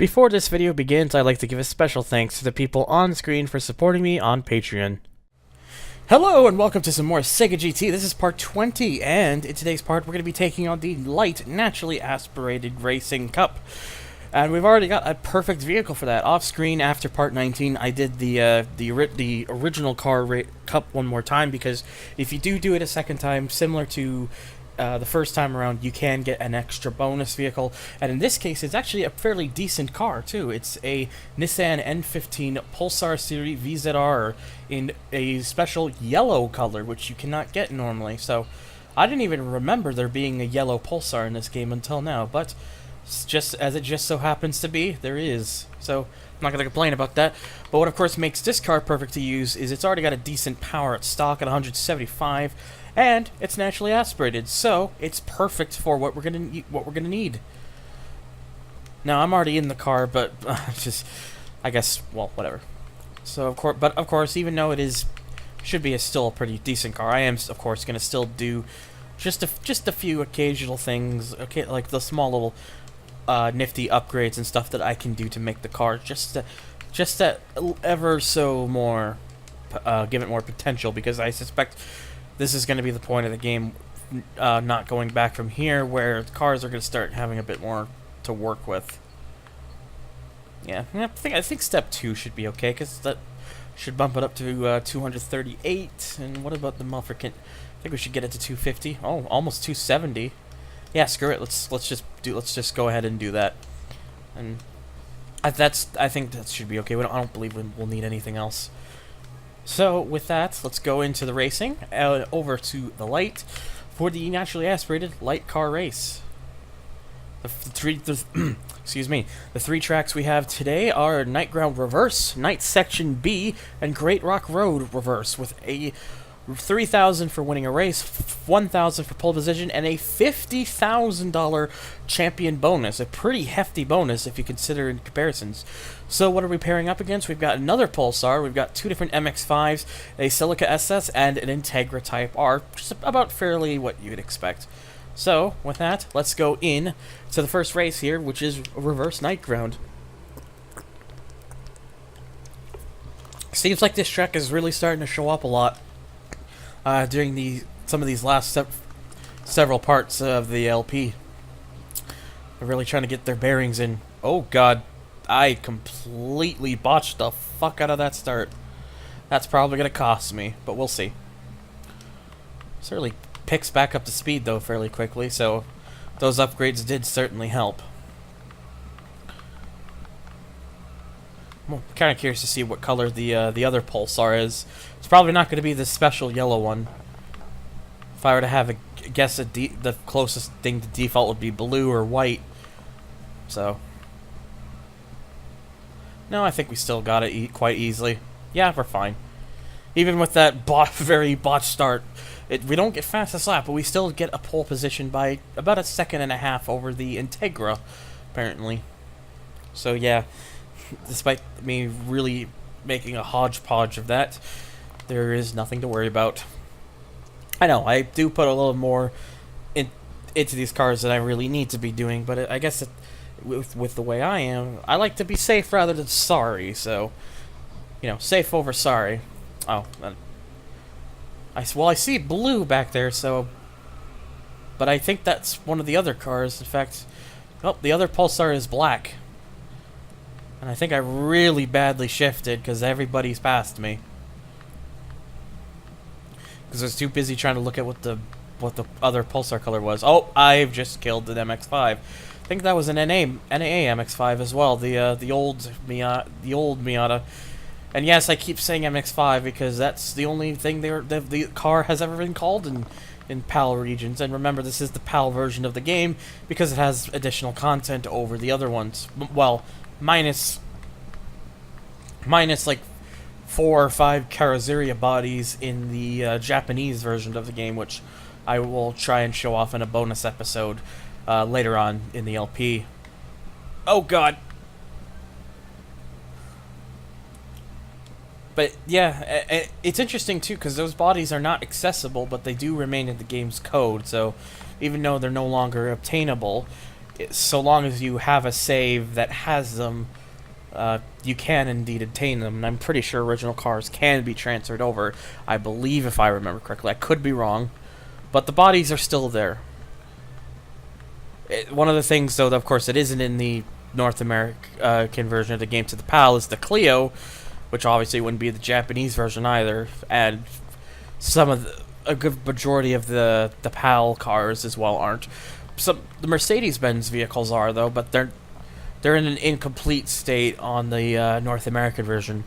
Before this video begins, I'd like to give a special thanks to the people on screen for supporting me on Patreon. Hello and welcome to some more Sega GT. This is part 20, and in today's part we're going to be taking on the light, naturally aspirated racing cup. And we've already got a perfect vehicle for that. Off screen after part 19, I did the original cup one more time, because if you do it a second time, similar to the first time around, you can get an extra bonus vehicle, and in this case it's actually a fairly decent car too. It's a Nissan N15 Pulsar Series VZR in a special yellow color, which you cannot get normally, so I didn't even remember there being a yellow Pulsar in this game until now, but just as it just so happens to be, there is. So I'm not going to complain about that. But what of course makes this car perfect to use is it's already got a decent power at stock at 175, and it's naturally aspirated, so it's perfect for what we're gonna need. Now I'm already in the car, but I guess, well, whatever. So of course, even though it should be still a pretty decent car, I am of course gonna still do just a few occasional things, okay, like the small little nifty upgrades and stuff that I can do to make the car just that ever so more give it more potential, because I suspect this is going to be the point of the game, not going back from here, where cars are going to start having a bit more to work with. Yeah, I think step 2 should be okay, because that should bump it up to 238. And what about the motherfucking? I think we should get it to 250. Oh, almost 270. Yeah, screw it. Let's just go ahead and do that. And I think that should be okay. I don't believe we'll need anything else. So with that, let's go into the racing, over to the light, for the naturally aspirated light car race. Excuse me. The three tracks we have today are Night Ground Reverse, Night Section B, and Great Rock Road Reverse, with a 3,000 for winning a race, 1,000 for pole position, and a $50,000 champion bonus. A pretty hefty bonus if you consider in comparisons. So what are we pairing up against? We've got another Pulsar, we've got two different MX-5s, a Celica SS, and an Integra Type R, just about fairly what you'd expect. So, with that, let's go in to the first race here, which is Reverse Night Ground. Seems like this track is really starting to show up a lot during some of these last several parts of the LP. They're really trying to get their bearings in. Oh god, I completely botched the fuck out of that start. That's probably going to cost me, but we'll see. Certainly picks back up to speed though fairly quickly, so those upgrades did certainly help. I'm kind of curious to see what color the other Pulsar is. It's probably not going to be the special yellow one. If I were to have a guess, the closest thing to default would be blue or white. So, no, I think we still got it quite easily. Yeah, we're fine. Even with that very botched start, we don't get fastest lap, but we still get a pole position by about a second and a half over the Integra, apparently. So yeah, despite me really making a hodgepodge of that, there is nothing to worry about. I know, I do put a little more into these cars than I really need to be doing, but I guess with the way I am, I like to be safe rather than sorry, so, you know, safe over sorry. Oh, I see blue back there, so, but I think that's one of the other cars. In fact, oh, the other Pulsar is black. And I think I really badly shifted because everybody's passed me. Because I was too busy trying to look at what the other Pulsar color was. Oh, I've just killed an MX-5. I think that was an NA MX-5 as well. The old Miata. And yes, I keep saying MX-5 because that's the only thing the car has ever been called in PAL regions. And remember, this is the PAL version of the game because it has additional content over the other ones. Well, minus like 4 or 5 Carrozzeria bodies in the Japanese version of the game, which I will try and show off in a bonus episode later on in the LP. Oh god. But yeah, it's interesting too because those bodies are not accessible, but they do remain in the game's code. So even though they're no longer obtainable, so long as you have a save that has them, you can indeed obtain them. And I'm pretty sure original cars can be transferred over. I believe, if I remember correctly. I could be wrong, but the bodies are still there. One of the things, though, that of course it isn't in the North American version of the game to the PAL is the Clio, which obviously wouldn't be the Japanese version either. And a good majority of the PAL cars as well aren't. The Mercedes-Benz vehicles are, though, but they're in an incomplete state on the North American version.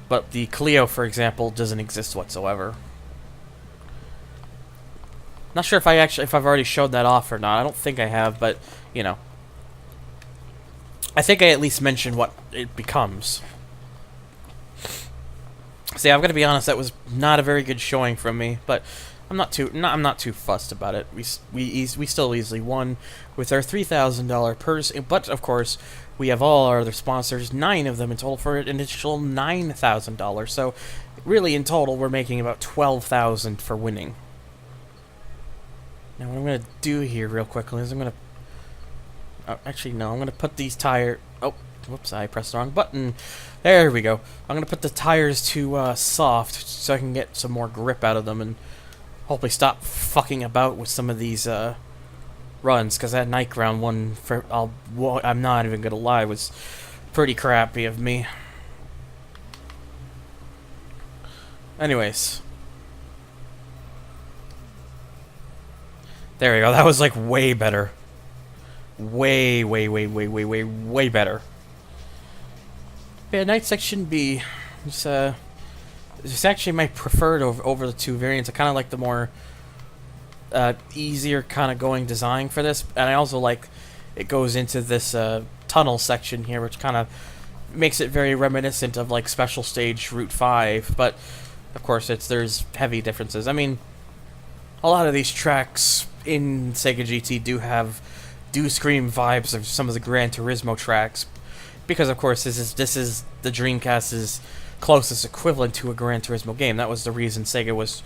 But the Clio, for example, doesn't exist whatsoever. Not sure if I've already showed that off or not. I don't think I have, but you know, I think I at least mentioned what it becomes. See, I'm gonna be honest. That was not a very good showing from me, but I'm not too fussed about it. We still easily won with our $3,000 purse, but of course we have all our other sponsors, 9 of them in total, for an additional $9,000. So really, in total, we're making about $12,000 for winning. Now what I'm gonna do here real quickly is I'm gonna I'm gonna put these tires. Oh, whoops! I pressed the wrong button. There we go. I'm gonna put the tires to soft so I can get some more grip out of them and hopefully stop fucking about with some of these runs, because that night ground one, I'm not even gonna lie, was pretty crappy of me. Anyways. There we go. That was like way better. Way better. Yeah, Night Section B. It's actually my preferred over the two variants. I kind of like the more easier kind of going design for this, and I also like it goes into this tunnel section here, which kind of makes it very reminiscent of like Special Stage Route 5. But of course, there's heavy differences. I mean, a lot of these tracks in Sega GT do scream vibes of some of the Gran Turismo tracks, because of course this is the Dreamcast's closest equivalent to a Gran Turismo game. That was the reason Sega was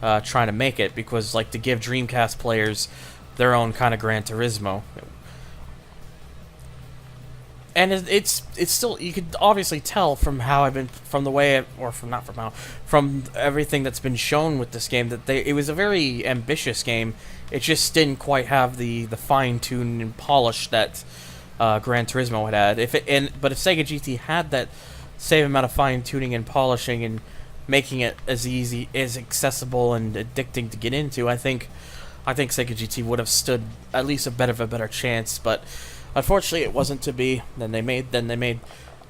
trying to make it, because like to give Dreamcast players their own kind of Gran Turismo. And it's still, you could obviously tell from from everything that's been shown with this game that it was a very ambitious game. It just didn't quite have the fine tune and polish that Gran Turismo had. But if Sega GT had that same amount of fine tuning and polishing and making it as easy, as accessible and addicting to get into, I think Sega GT would have stood at least a better chance. But unfortunately, it wasn't to be. Then they made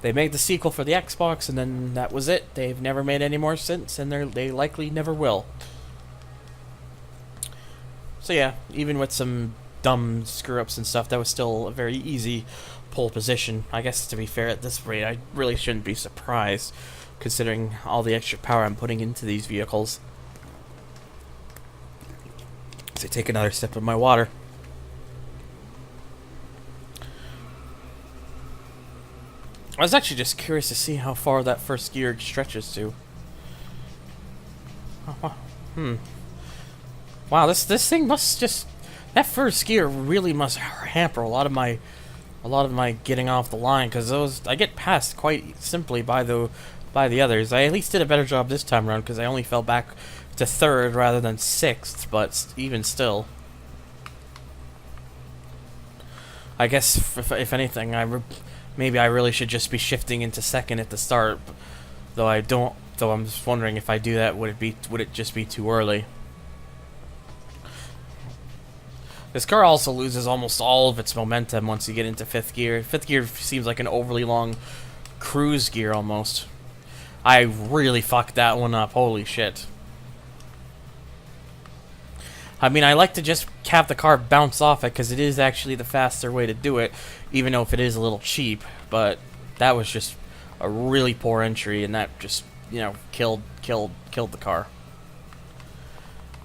the sequel for the Xbox, and then that was it. They've never made any more since, and they likely never will. So yeah, even with some dumb screw-ups and stuff, that was still a very easy pole position. I guess, to be fair, at this rate, I really shouldn't be surprised, considering all the extra power I'm putting into these vehicles. So take another sip of my water. I was actually just curious to see how far that first gear stretches to. Wow, this thing must just, that first gear really must hamper a lot of my getting off the line, because I get passed quite simply by the others. I at least did a better job this time around, because I only fell back to 3rd rather than 6th, but even still, I guess if anything, maybe I really should just be shifting into 2nd at the start, though I don't. Though I'm just wondering, if I do that, would it just be too early? This car also loses almost all of its momentum once you get into 5th gear. 5th gear seems like an overly long cruise gear almost. I really fucked that one up. Holy shit. I mean, I like to just have the car bounce off it, because it is actually the faster way to do it, even though if it is a little cheap. But that was just a really poor entry, and that just, killed the car.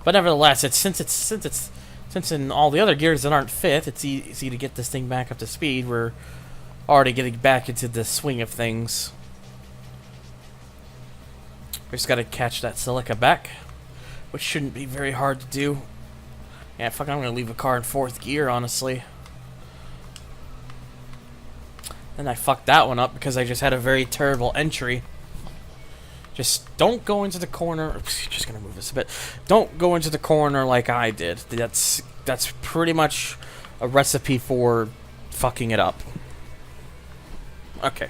But nevertheless, since in all the other gears that aren't 5th, it's easy to get this thing back up to speed. We're already getting back into the swing of things. We just gotta catch that silica back, which shouldn't be very hard to do. Yeah, fuck, I'm gonna leave the car in 4th gear, honestly. And I fucked that one up because I just had a very terrible entry. Just don't go into the corner. Just gonna move this a bit. Don't go into the corner like I did. That's pretty much a recipe for fucking it up. Okay.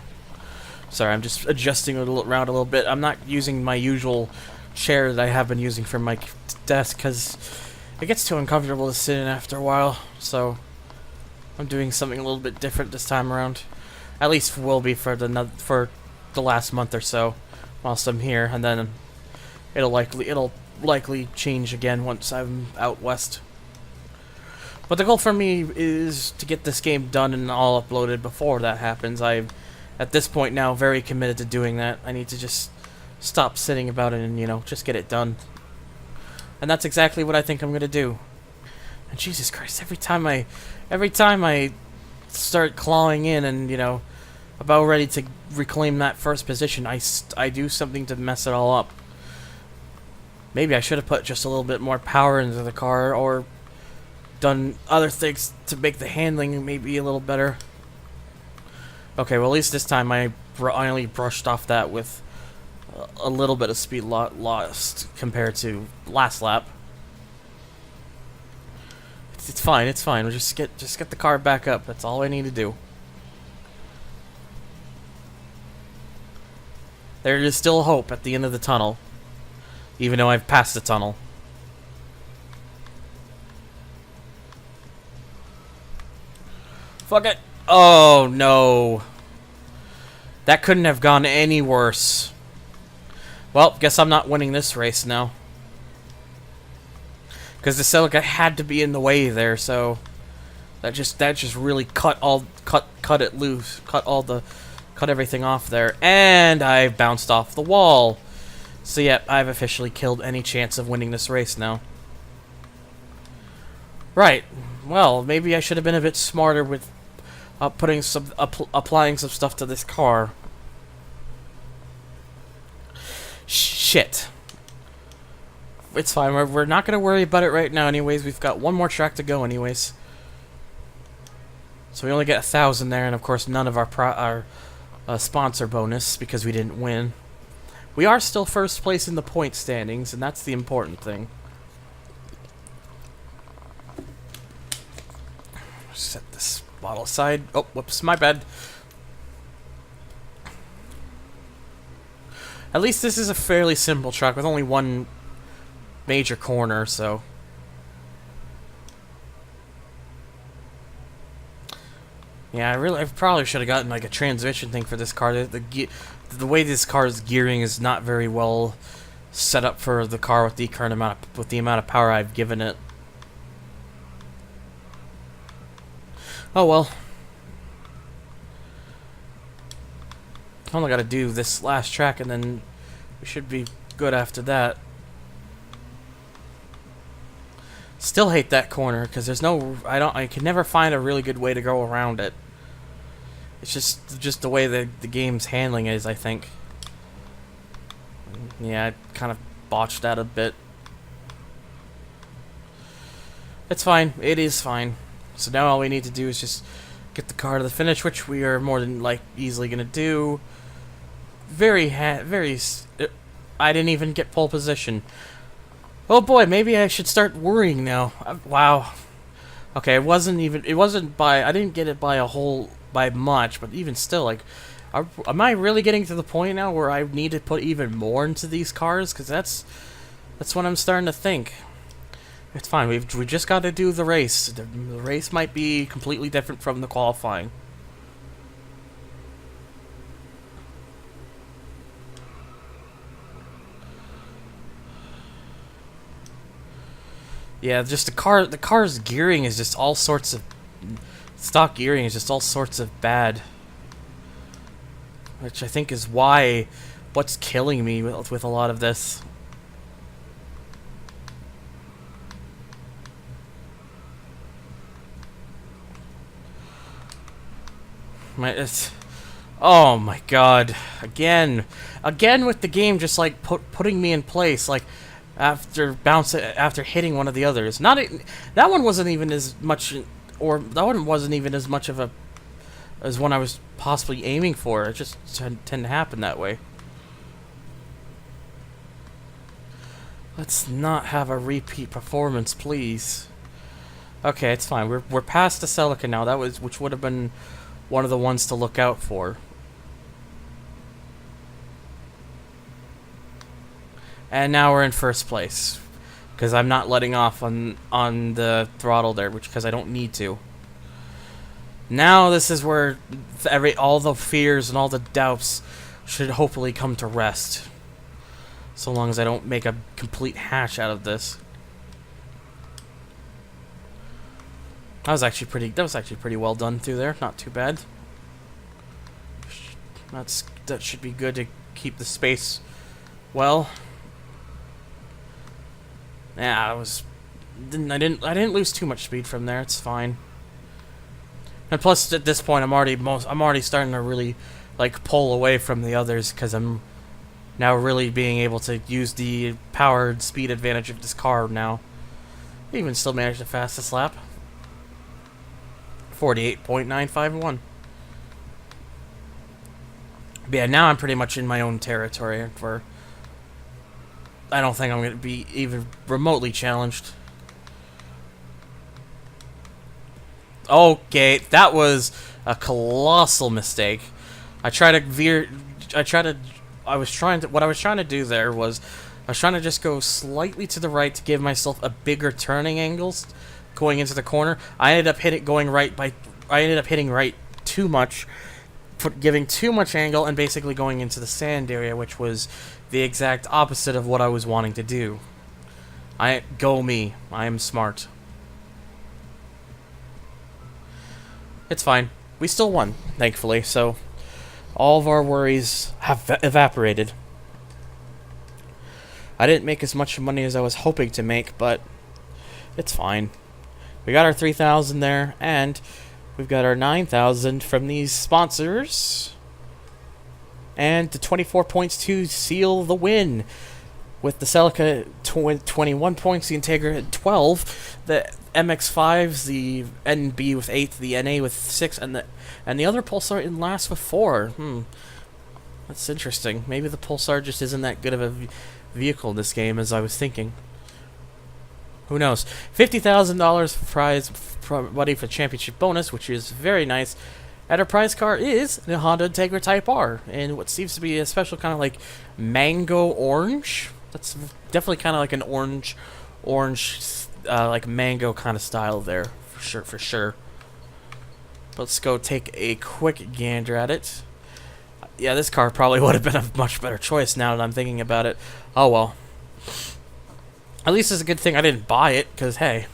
Sorry, I'm just adjusting it around a little bit. I'm not using my usual chair that I have been using for my desk because it gets too uncomfortable to sit in after a while. So I'm doing something a little bit different this time around. At least will be for the last month or so whilst I'm here, and then it'll likely change again once I'm out west. But the goal for me is to get this game done and all uploaded before that happens. I'm at this point now very committed to doing that. I need to just stop sitting about it and, you know, just get it done. And that's exactly what I think I'm gonna do. And Jesus Christ, every time I start clawing in and, you know, about ready to reclaim that first position, I do something to mess it all up. Maybe I should have put just a little bit more power into the car, or done other things to make the handling maybe a little better. Okay, well at least this time I only brushed off that with a little bit of speed lost compared to last lap. It's fine, it's fine. We'll just get the car back up. That's all I need to do. There is still hope at the end of the tunnel, even though I've passed the tunnel. Fuck it. Oh, no. That couldn't have gone any worse. Well, guess I'm not winning this race now. Because the Silica had to be in the way there, so that just really cut it loose, cut everything off there, and I bounced off the wall. So yeah, I've officially killed any chance of winning this race now. Right. Well, maybe I should have been a bit smarter with applying some stuff to this car. Shit. It's fine. We're not gonna worry about it right now. Anyways, we've got one more track to go. Anyways, so we only get 1,000 there, and of course none of our sponsor bonus because we didn't win. We are still first place in the point standings, and that's the important thing. Set this bottle aside. Oh, whoops, my bad. At least this is a fairly simple track with only one major corner, so. Yeah, I probably should have gotten like a transmission thing for this car. The way this car's gearing is not very well set up for the car with the current amount of power I've given it. Oh well. Only got to do this last track, and then we should be good after that. Still hate that corner because there's no. I can never find a really good way to go around it. It's just the way the game's handling is, I think. Yeah, I kind of botched that a bit. It's fine. It is fine. So now all we need to do is just get the car to the finish, which we are more than easily gonna do. I didn't even get pole position. Oh boy, maybe I should start worrying now. Wow. Okay, it wasn't by, I didn't get it by much, but even still, like, am I really getting to the point now where I need to put even more into these cars? Because that's what I'm starting to think. It's fine, we just got to do the race. The race might be completely different from the qualifying. Yeah, just the car's gearing is just all sorts of stock gearing is just all sorts of bad, which I think is what's killing me with a lot of this. Oh my god, again with the game just like putting me in place, like after hitting one of the others. That one wasn't even as much of as one I was possibly aiming for. It just tend to happen that way. Let's not have a repeat performance, please. Okay, it's fine. We're past the Celica now. Which would have been one of the ones to look out for. And now we're in first place, because I'm not letting off on the throttle there, because I don't need to. Now this is where all the fears and all the doubts should hopefully come to rest. So long as I don't make a complete hash out of this. That was actually pretty well done through there. Not too bad. That should be good to keep the space well. Yeah, I didn't lose too much speed from there. It's fine. And plus, at this point, I'm already starting to really like pull away from the others, because I'm now really being able to use the power and speed advantage of this car now. Even still managed the fastest lap. 48.951. But yeah, now I'm pretty much in my own territory, where I don't think I'm going to be even remotely challenged. Okay, that was a colossal mistake. What I was trying to do there was, I was trying to just go slightly to the right to give myself a bigger turning angles going into the corner. I ended up hitting right too much, giving too much angle, and basically going into the sand area, which was the exact opposite of what I was wanting to do. Go me. I am smart. It's fine. We still won, thankfully, so all of our worries have evaporated. I didn't make as much money as I was hoping to make, but it's fine. We got our 3,000 there, and we've got our 9,000 from these sponsors. And the 24 points to seal the win. With the Celica 21 points, the Integra at 12, the MX-5s, the NB with 8, the NA with 6, and the other Pulsar in last with 4. That's interesting. Maybe the Pulsar just isn't that good of a vehicle in this game as I was thinking. Who knows? $50,000 prize money for championship bonus, which is very nice. And our prize car is the Honda Integra Type R, in what seems to be a special kind of like mango orange. That's definitely kind of like an orange, like mango kind of style there, for sure. Let's go take a quick gander at it. Yeah, this car probably would have been a much better choice now that I'm thinking about it. Oh well. At least it's a good thing I didn't buy it, because hey,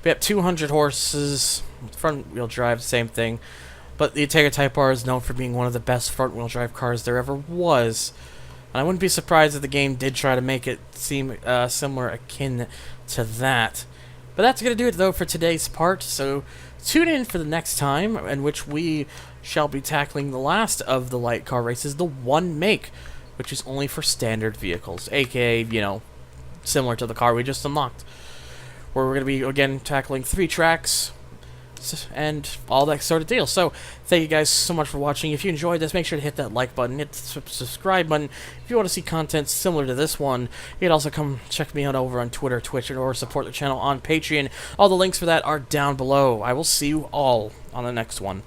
we have 200 horses, front-wheel drive, same thing. But the Integra Type R is known for being one of the best front-wheel drive cars there ever was. And I wouldn't be surprised if the game did try to make it seem similar, akin to that. But that's going to do it, though, for today's part. So tune in for the next time, in which we shall be tackling the last of the light car races, the one make, which is only for standard vehicles, aka, you know, similar to the car we just unlocked. Where we're going to be, again, tackling 3 tracks and all that sort of deal. So, thank you guys so much for watching. If you enjoyed this, make sure to hit that like button, hit the subscribe button. If you want to see content similar to this one, you can also come check me out over on Twitter, Twitch, or support the channel on Patreon. All the links for that are down below. I will see you all on the next one.